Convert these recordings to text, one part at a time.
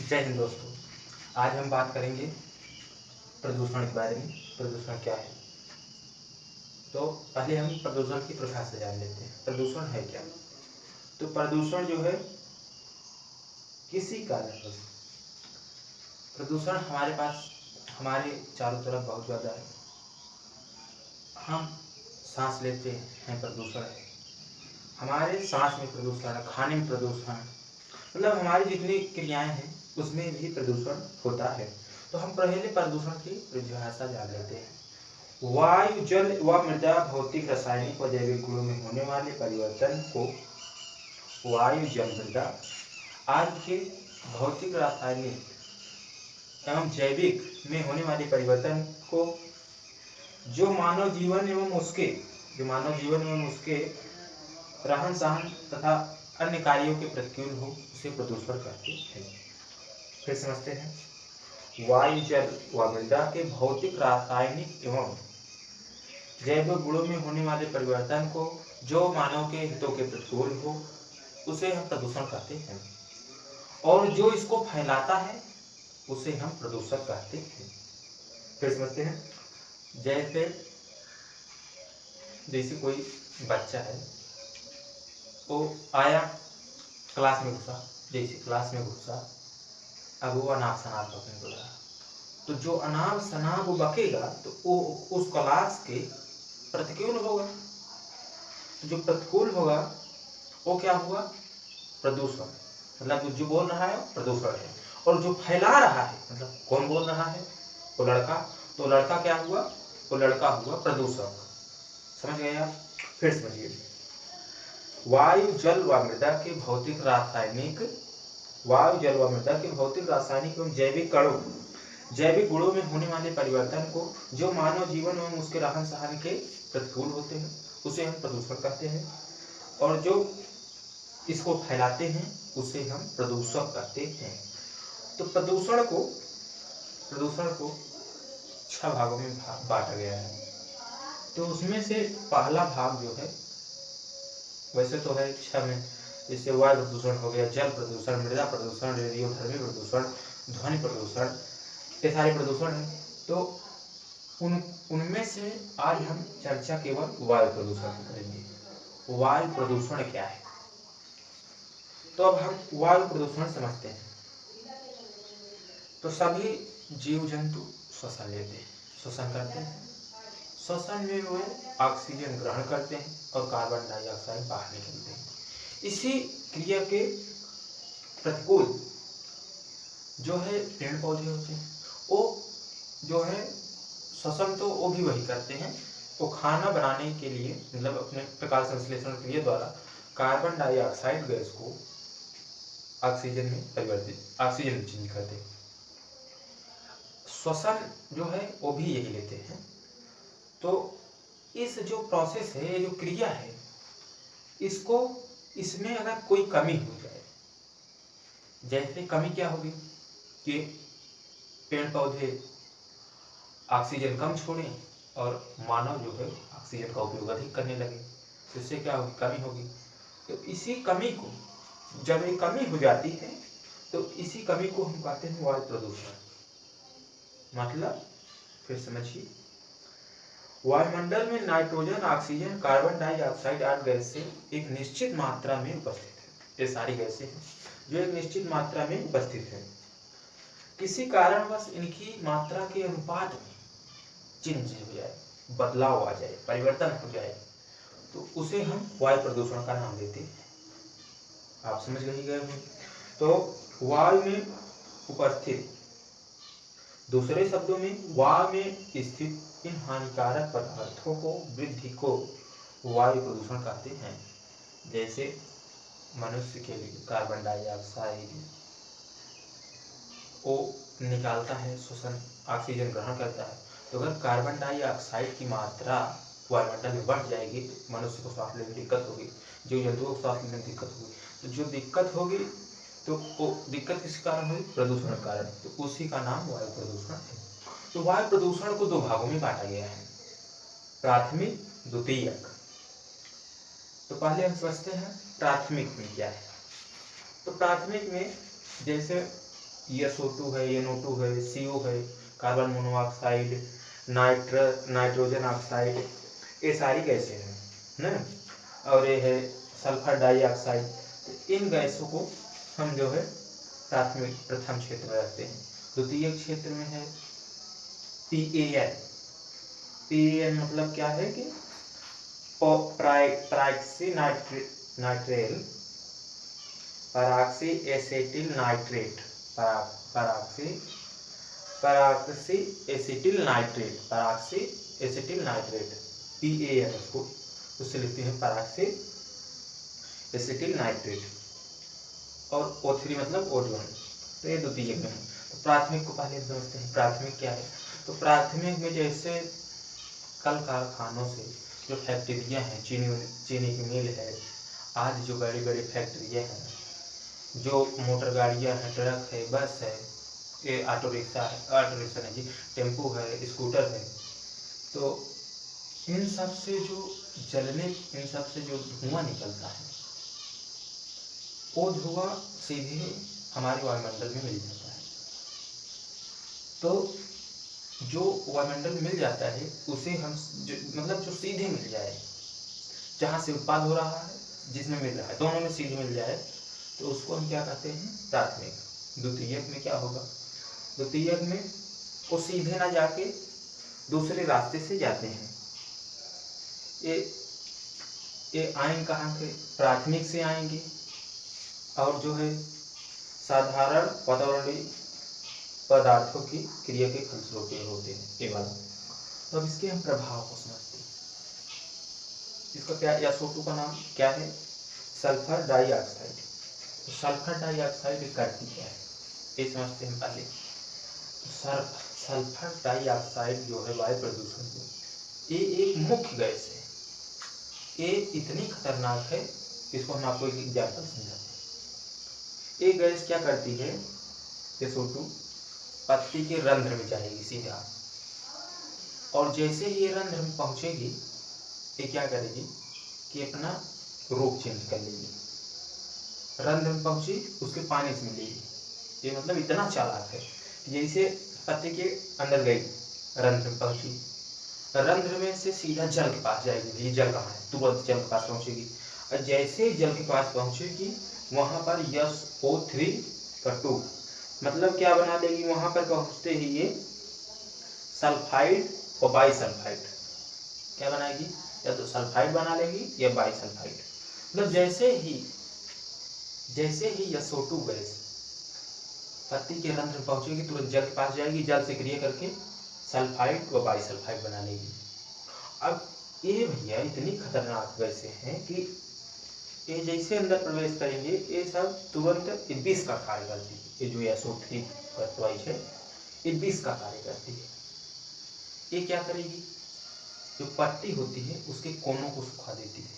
जय हिंद दोस्तों। आज हम बात करेंगे प्रदूषण के बारे में। प्रदूषण क्या है? तो पहले हम प्रदूषण की परिभाषा जान लेते हैं। प्रदूषण है क्या? तो प्रदूषण जो है किसी कारणवश प्रदूषण हमारे पास हमारे चारों तरफ बहुत ज़्यादा है। हम सांस लेते हैं, प्रदूषण है। हमारे सांस में प्रदूषण है, खाने में प्रदूषण है, मतलब हमारी जितनी क्रियाएं हैं उसमें भी प्रदूषण होता है। तो हम पहले प्रदूषण की परिभाषा जान लेते हैं। वायु, जल व मृदा भौतिक, रासायनिक व जैविक गुणों में होने वाले परिवर्तन को वायु, जल, मृदा आदि के भौतिक, रासायनिक एवं जैविक में होने वाले परिवर्तन को जो मानव जीवन एवं उसके रहन सहन तथा अन्य कार्यों के प्रतिकूल हो उसे प्रदूषण कहते हैं। फिर समझते हैं। वायु, जल व मृदा के भौतिक, रासायनिक एवं जैविक गुणों में होने वाले परिवर्तन को जो मानव के हितों के प्रतिकूल हो उसे हम प्रदूषण कहते हैं, और जो इसको फैलाता है उसे हम प्रदूषक कहते हैं। फिर समझते हैं। जैसे कोई बच्चा है, वो आया, क्लास में घुसा, अब वो अनाप शनाप बकने लगा। तो जो अनाप शनाप बकेगा तो वो उस क्लास के प्रतिकूल होगा। जो प्रतिकूल होगा वो क्या हुआ? प्रदूषण। मतलब जो बोल रहा है प्रदूषण है, और जो फैला रहा है मतलब कौन बोल रहा है? वो लड़का। तो लड़का क्या हुआ? वो लड़का हुआ प्रदूषक। समझ गए आप? फिर समझिए। वायु, जल व मृदा के भौतिक, रासायनिक एवं जैविक गुणों में होने वाले परिवर्तन को जो मानव जीवन एवं उसके रहन सहन के प्रतिकूल होते हैं उसे हम प्रदूषण कहते हैं, और जो इसको फैलाते हैं उसे हम प्रदूषक कहते हैं। तो प्रदूषण को 6 भागों में बांटा गया है। तो उसमें से पहला भाग जो है, वैसे तो है 6 में, जैसे वायु प्रदूषण हो गया, जल प्रदूषण, मृदा प्रदूषण, रेडियोधर्मी प्रदूषण, ध्वनि प्रदूषण, ये सारे प्रदूषण है। तो उनमें से आज हम चर्चा केवल वायु प्रदूषण की करेंगे। वायु प्रदूषण क्या है? तो अब हम वायु प्रदूषण समझते हैं। तो सभी जीव जंतु श्वसन लेते हैं, श्वसन करते हैं। श्वसन में वे ऑक्सीजन ग्रहण करते हैं और कार्बन डाइऑक्साइड बाहर निकलते हैं। इसी क्रिया के प्रतिकूल जो है पेड़ पौधे होते हैं, वो जो है श्वसन तो वो भी वही करते हैं। वो खाना बनाने के लिए, मतलब अपने प्रकाश संश्लेषण क्रिया द्वारा कार्बन डाइऑक्साइड गैस को ऑक्सीजन में चेंज करते हैं। श्वसन जो है वो भी यही लेते हैं। तो इस जो प्रोसेस है, ये जो क्रिया है, इसमें अगर कोई कमी हो जाए, जैसे कमी क्या होगी कि पेड़ पौधे ऑक्सीजन कम छोड़ें और मानव जो है ऑक्सीजन का उपयोग अधिक करने लगे, तो इससे क्या होगी? कमी होगी। तो इसी कमी को, जब ये कमी हो जाती है तो इसी कमी को हम कहते हैं वायु प्रदूषण। मतलब फिर समझिए। वायुमंडल में नाइट्रोजन, ऑक्सीजन, कार्बन डाइऑक्साइड आदि गैसें एक निश्चित मात्रा में उपस्थित है। ये सारी गैसें हैं जो एक निश्चित मात्रा में उपस्थित है। किसी कारणवश इनकी मात्रा के अनुपात में चेंज हो जाए, बदलाव आ जाए, परिवर्तन हो जाए, तो उसे हम वायु प्रदूषण का नाम देते हैं। आप समझ गए होंगे। तो वायु में उपस्थित, दूसरे शब्दों में वायु में स्थित इन हानिकारक पदार्थों को, वृद्धि को वायु प्रदूषण कहते हैं। जैसे मनुष्य के लिए कार्बन डाइऑक्साइड वो निकालता है, श्वसन, ऑक्सीजन ग्रहण करता है। तो अगर कार्बन डाइऑक्साइड की मात्रा वायुमंडल में बढ़ जाएगी तो मनुष्य को सांस लेने में दिक्कत होगी, जीव जंतुओं को सांस लेने में दिक्कत होगी। तो जो दिक्कत होगी तो वो दिक्कत किस कारण होगी? प्रदूषण के कारण। तो उसी का नाम वायु प्रदूषण है। तो वायु प्रदूषण को 2 भागों में बांटा गया है, प्राथमिक, द्वितीयक। तो पहले हम समझते हैं प्राथमिक में क्या है। तो प्राथमिक में जैसे SO2 है, NO2 है, CO है, कार्बन मोनोऑक्साइड, नाइट्रोजन ऑक्साइड, ये सारी गैसें हैं ना। और ये है सल्फर डाइऑक्साइड। तो इन गैसों को हम जो है प्राथमिक प्रथम क्षेत्र में रखते हैं। द्वितीय क्षेत्र में है PAN। PAN मतलब क्या है कि peroxy nitrile, peroxy acetyl nitrate, peroxy acetyl nitrate, peroxy acetyl nitrate, PAN उसको उससे लिखते हैं पराक्सी एसिटिल नाइट्रेट। और O3 मतलब ओजोन। तो ये द्वितीय में है। तो प्राथमिक को पहले समझते हैं, प्राथमिक क्या है। तो प्राथमिक में जैसे कल कारखानों से जो फैक्ट्रियाँ हैं, चीनी की मिल है, आज जो बड़ी बड़ी फैक्ट्रियाँ हैं, जो मोटर गाड़ियाँ हैं, ट्रक है, बस है, ये ऑटो रिक्शा नहीं जी, टेम्पू है, स्कूटर है, तो इन सब से जो इन सब से जो धुआं निकलता है, वो धुआं सीधे हमारे वायुमंडल में मिल जाता है। तो जो वायुमंडल में मिल जाता है उसे हम मतलब जो सीधे मिल जाए, जहाँ से उत्पाद हो रहा है, जिसमें मिल रहा है, दोनों में सीधे मिल जाए, तो उसको हम क्या कहते हैं, प्राथमिक। द्वितीयक में क्या होगा, द्वितीयक में वो सीधे ना जाके दूसरे रास्ते से जाते हैं। ये आएंगे कहाँ से, प्राथमिक से आएंगे, और जो है साधारण वातावरणीय पदार्थों की क्रिया के फलस्वरूप होते हैं ये वाला। तो अब इसके हम प्रभाव को समझते हैं। इसका क्या, SO2 का नाम क्या है, सल्फर डाइऑक्साइड। तो सल्फर डाइऑक्साइड करती क्या है ये समझते हैं पहले। तो सल्फर डाइऑक्साइड जो है वायु प्रदूषण को, ये एक मुख्य गैस है। ये इतनी खतरनाक है, इसको हम आपको एक एग्जाम्पल समझाते हैं। ये गैस क्या करती है, SO2 पत्ती के रंध्र में जाएगी सीधा, और जैसे ही ये रंध्र में पहुंचेगी, ये क्या करेगी कि अपना रूप चेंज कर लेगी। रंध्र में पहुंची, उसके पानी से मिलेगी। ये मतलब इतना चालाक है, जैसे पत्ती के अंदर गई, रंध्र में पहुंची, रंध्र में से सीधा जल के पास जाएगी। ये जल कहाँ है, तुरंत जल के पास पहुंचेगी, और जैसे जल के पास पहुंचेगी, वहां पर SO3 का 2 मतलब क्या बना लेगी, वहां पर पहुंचते ही ये सल्फाइड और बाईसल्फाइड क्या बनाएगी, या तो सल्फाइड बना लेगी या बाईसल्फाइड। मतलब जैसे ही SO2 गैस पत्ती के रंध्र में पहुंचेगी, तुरंत जल के पास जाएगी, जल से क्रिया करके सल्फाइड व बाईसल्फाइड बना लेगी। अब ये भैया इतनी खतरनाक गैसें हैं कि ये जैसे अंदर प्रवेश करेंगे, ये सब तुरंत विष का कार्य करती है। ये जो SO3 ट्वाइस है, ये विष का कार्य करती है। ये क्या करेगी, जो पत्ती होती है उसके कोनों को सुखा देती है,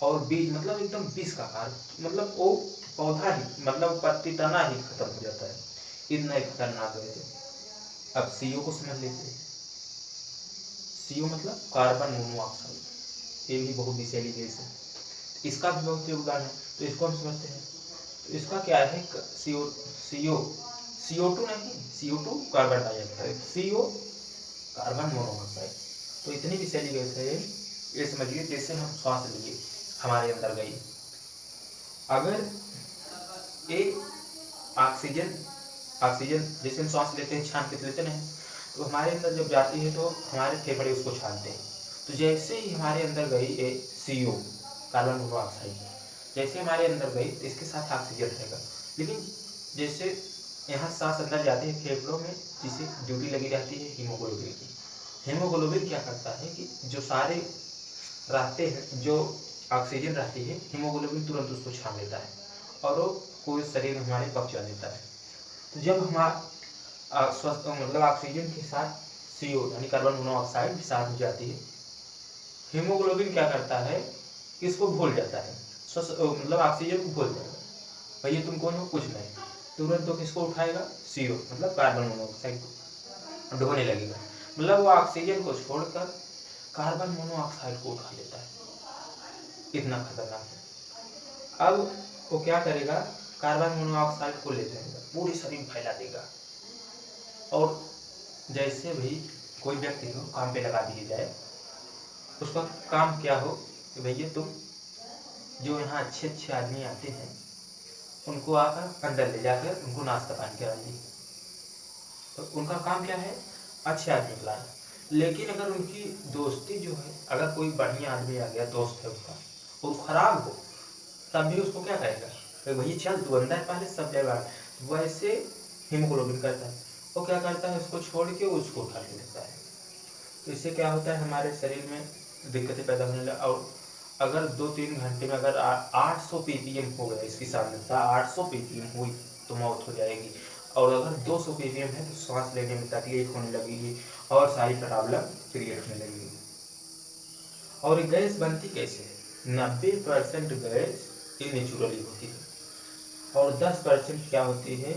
और बीज मतलब एकदम विष का कार्य, मतलब वो पौधा ही, मतलब पत्ती तना ही खत्म हो जाता है। इतना खतरनाक है। अब CO को समझ लेते हैं। CO मतलब कार्बन मोनोऑक्साइड, ये भी बहुत विषैली गैस है, इसका भी बहुत योगदान है। तो इसको हम समझते हैं। तो इसका क्या है, CO2 नहीं, CO2 carbon dioxide, CO carbon monoxide. तो इतनी विषैली गैस है ये समझिए, जैसे हम श्वास लिए, हमारे अंदर गई, अगर एक ऑक्सीजन जैसे हम श्वास लेते हैं, छान के लेते हैं, तो हमारे अंदर जब जाती है तो हमारे फेफड़े उसको छानते हैं। तो जैसे ही हमारे अंदर गई ये CO कार्बन मोनोऑक्साइड, जैसे हमारे अंदर गई तो इसके साथ ऑक्सीजन रहेगा, लेकिन जैसे यहाँ सांस अंदर जाती है फेफड़ों में, जिसे ड्यूटी लगी रहती है हीमोग्लोबिन की। हीमोग्लोबिन क्या करता है कि जो सारे रहते हैं, जो ऑक्सीजन रहती है, हीमोग्लोबिन तुरंत उसको छान लेता है, और वो पूरे शरीर में हमारे पहुंचा देता है। तो जब हमारा स्वस्थ मतलब ऑक्सीजन के साथ CO यानी कार्बन मोनोऑक्साइड भी साथ हो जाती है, हीमोग्लोबिन क्या करता है, इसको भूल जाता है, मतलब ऑक्सीजन को भूल जाएगा, भैया तुम कौन हो, कुछ नहीं, तुरंत तो किसको उठाएगा, CO मतलब कार्बन मोनोऑक्साइड को ढोने लगेगा। मतलब वो ऑक्सीजन को छोड़कर कार्बन मोनोऑक्साइड को उठा लेता है। इतना खतरनाक है। अब वो क्या करेगा, कार्बन मोनोऑक्साइड को ले जाएगा, पूरे शरीर में फैला देगा। और जैसे भी कोई व्यक्ति को काम पे लगा दिया जाए, उसका काम क्या हो कि भैया तुम जो यहाँ अच्छे अच्छे आदमी आते हैं उनको आकर अंदर ले जाकर उनको नाश्ता पानी कराइए। तो उनका काम क्या है, अच्छे आदमी को लाना। लेकिन अगर उनकी दोस्ती जो है, अगर कोई बढ़िया आदमी आ गया, दोस्त है उसका, वो खराब हो, तब भी उसको क्या कहेगा, तो भैया चल तू अंदर पहले सब जगह। वैसे हीमोग्लोबिन करता है, वो क्या करता है, उसको छोड़ के उसको उठा के लेता है। तो इससे क्या होता है, हमारे शरीर में दिक्कतें पैदा होने लगा। और अगर 2-3 घंटे में अगर 800 ppm हो गया, इसकी सामान्यता 800 ppm हुई तो मौत हो जाएगी। और अगर 200 ppm है तो सांस लेने में तकलीफ होने लगेगी और सारी प्रॉब्लम क्रिएट होने लगेगी। और ये गैस बनती कैसे है, 90% गैस ये नेचुरली होती है और 10% क्या होती है,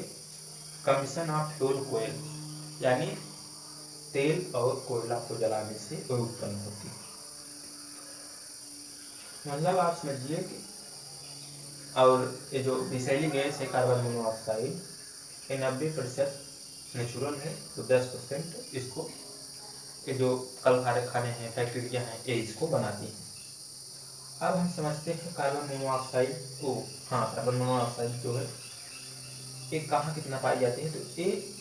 कमीशन ऑफ फ्यूल कोयल, यानी तेल और कोयला को जलाने से वो उत्पन्न होती है। मतलब आप समझिए कि, और ये जो विषैली गैस है कार्बन मोनोऑक्साइड, ये 90% नेचुरल है, तो 10% इसको, ये जो कल कारखाने हैं, फैक्ट्रियाँ हैं, ये इसको बनाती हैं। अब हम समझते हैं कार्बन मोनोऑक्साइड को, हाँ कार्बन मोनोऑक्साइड जो है ये कहाँ कितना पाई जाती है, तो ये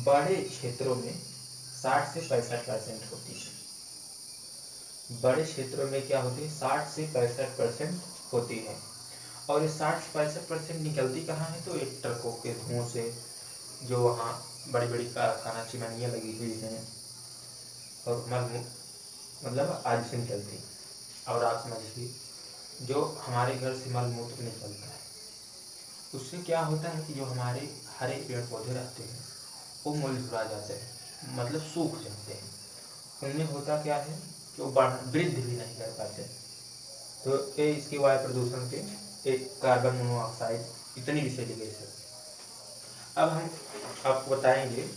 बड़े क्षेत्रों में 60 से 65% होती है। बड़े क्षेत्रों में क्या होती है, 60 से 65% होती है। और ये 60 से 65% निकलती कहाँ है, तो एक ट्रकों के धुओं से, जो वहाँ बड़ी बड़ी कारखाना चिमनियाँ लगी हुई हैं और मतलब आज से निकलती। और आप समझिए जो हमारे घर से मल मूत्र निकलता है, उससे क्या होता है कि जो हमारे हरे पेड़ पौधे रहते हैं वो मुरझा जाते हैं, मतलब सूख जाते हैं। उनमें होता क्या है कि वो वृद्धि भी नहीं कर पाते। तो ये इसकी वायु प्रदूषण के एक कार्बन मोनोऑक्साइड इतनी विषैली गैस है। अब हम आपको बताएंगे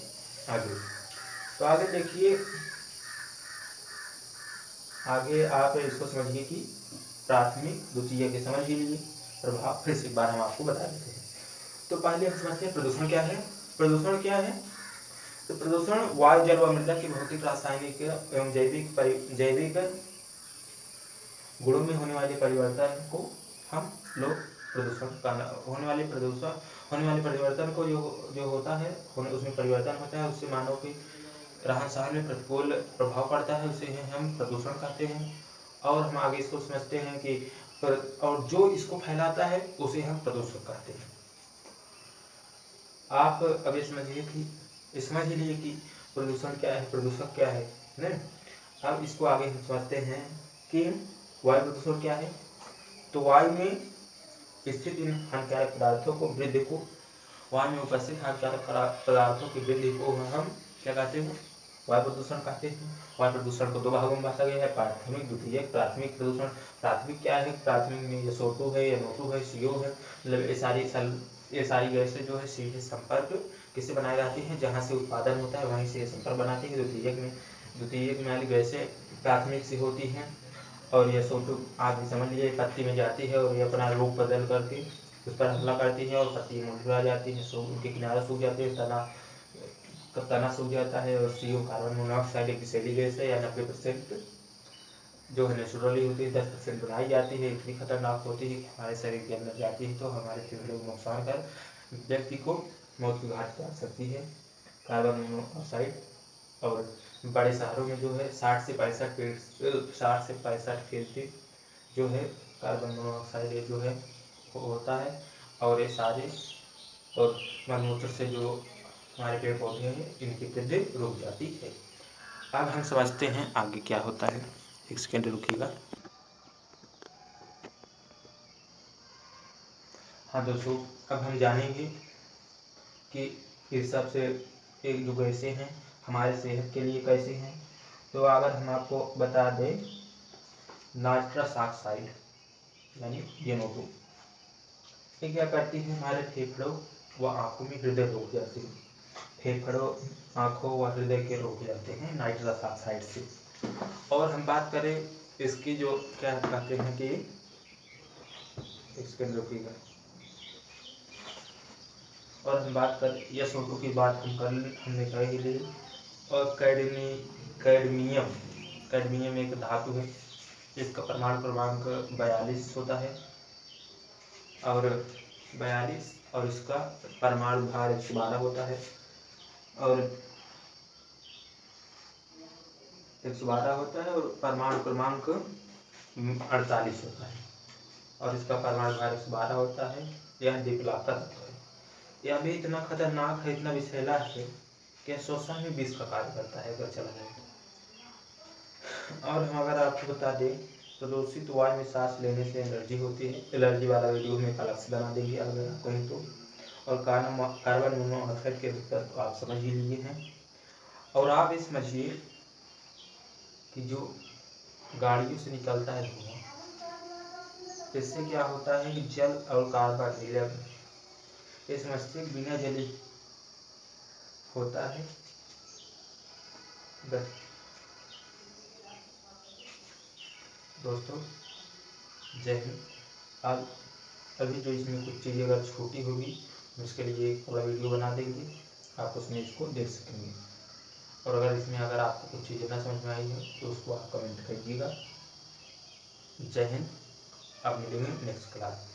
आगे। तो आगे देखिए, आगे आप इसको समझिए कि प्राथमिक द्वितीयक के समझ लीजिए, प्रभाव फिर से एक बार हम आपको बता देते हैं। तो पहले हम समझते हैं प्रदूषण क्या है। प्रदूषण क्या है, तो प्रदूषण वायु जल व मृदा के भौतिक, रासायनिक एवं जैविक गुणों में होने वाले परिवर्तन को हम लोग प्रदूषण करना, होने वाले परिवर्तन को जो होता है, उसमें परिवर्तन होता है, उससे मानव के रहन सहन में प्रतिकूल प्रभाव पड़ता है, उसे हम प्रदूषण कहते हैं। और हम आगे इसको समझते हैं कि और जो इसको फैलाता है उसे हम प्रदूषक कहते हैं। आप अभी समझ लीजिए कि प्रदूषण क्या है, प्रदूषक क्या है, नहीं। अब इसको आगे हम समझते हैं कि वायु प्रदूषण क्या है। तो वायु में स्थित इन हानिकारक पदार्थों को वृद्धि को, वायु में उपस्थित हानिकारक पदार्थों की वृद्धि को हम क्या कहते हैं, वायु प्रदूषण कहते हैं। वायु प्रदूषण को 2 भागों में बांटा गया है, प्राथमिक द्वितीयक। प्राथमिक प्रदूषण, प्राथमिक क्या है, प्राथमिक में SO2 है, NO2 है, CO है, मतलब ये सारी गैसें जो है सीधे संपर्क किससे बनाई जाती हैं, जहाँ से उत्पादन होता है वहीं से संपर्क बनाती है। द्वितीयक में वाली गैसें प्राथमिक से होती हैं। और ये SO2 आप भी समझ लीजिए पत्ती में जाती है और ये अपना रूप बदल करके उस पर हमला करती है और पत्ती मुरझा जाती है, उनके किनारे सूख जाते हैं, तना सूख जाता है। और CO कार्बन मोनोऑक्साइड एक विषैली गैस है, या 90% जो है नेचुरली होती है, 10% बनाई जाती है, इतनी खतरनाक होती है कि हमारे शरीर के अंदर जाती है तो हमारे फेफड़े को नुकसान कर व्यक्ति को मौत की घाट उतार सकती है कार्बन मोनोऑक्साइड। और बड़े शहरों में जो है 60 से 65 फीसदी जो है कार्बन मोनोऑक्साइड जो है होता है। और ये सारे और मलमूत्र से जो हमारे पेड़ पौधे हैं इनकी वृद्धि रुक जाती है। अब हम समझते हैं आगे क्या होता है, 1 सेकेंड रुकिएगा। हाँ दोस्तों, अब हम जानेंगे कि इस सब से एक जो गैसें हैं हमारे सेहत के लिए कैसे हैं। तो अगर हम आपको बता दें, नाइट्रस ऑक्साइड यानी NO2 ये क्या करती है, हमारे फेफड़ों व आँखों में हृदय रोक जाती है। फेफड़ों, आँखों व हृदय के रोक जाते हैं नाइट्रस ऑक्साइड से। और हम बात करें इसकी जो क्या कहते हैं कि, एक सेकंड रुकिएगा, और हम बात कर SO2 की बात हमने कर ही ली। और कैडमियम कैडमियम एक धातु है, इसका परमाणु क्रमांक 42 होता है और 42, और इसका परमाणु भार 112 होता है और 112 होता है और परमाणु क्रमांक 48 होता है और इसका परमाणु भार 112 होता है। यह द्विपलाप का तत्व है। यह भी इतना खतरनाक है, इतना विषैला है कि श्वसन में विष का कार्य करता है अगर चला जाए तो। और हम अगर आपको बता दें तो दूषित वायु में सांस लेने से एलर्जी होती है। एलर्जी वाला वीडियो में अलग से बना देंगे अगर आप कहें तो। और कार्बन मोनोऑक्साइड के दिक्कत तो आप समझ ही लिए हैं। और आप ये समझिए कि जो गाड़ियों से निकलता है धुआं, इससे क्या होता है कि जल और कार्बन इस मस्तिष्क बिना जली होता है। बस दोस्तों, जय हिंद। अब अभी जो इसमें कुछ चीज़ें अगर छोटी होगी उसके लिए एक पूरा वीडियो बना देंगे, आप उसमें इसको देख सकेंगे। और अगर आपको कुछ चीज़ें ना समझ में आई है तो उसको आप कमेंट करिएगा। जय हिंद। अब मिलेंगे नेक्स्ट क्लास।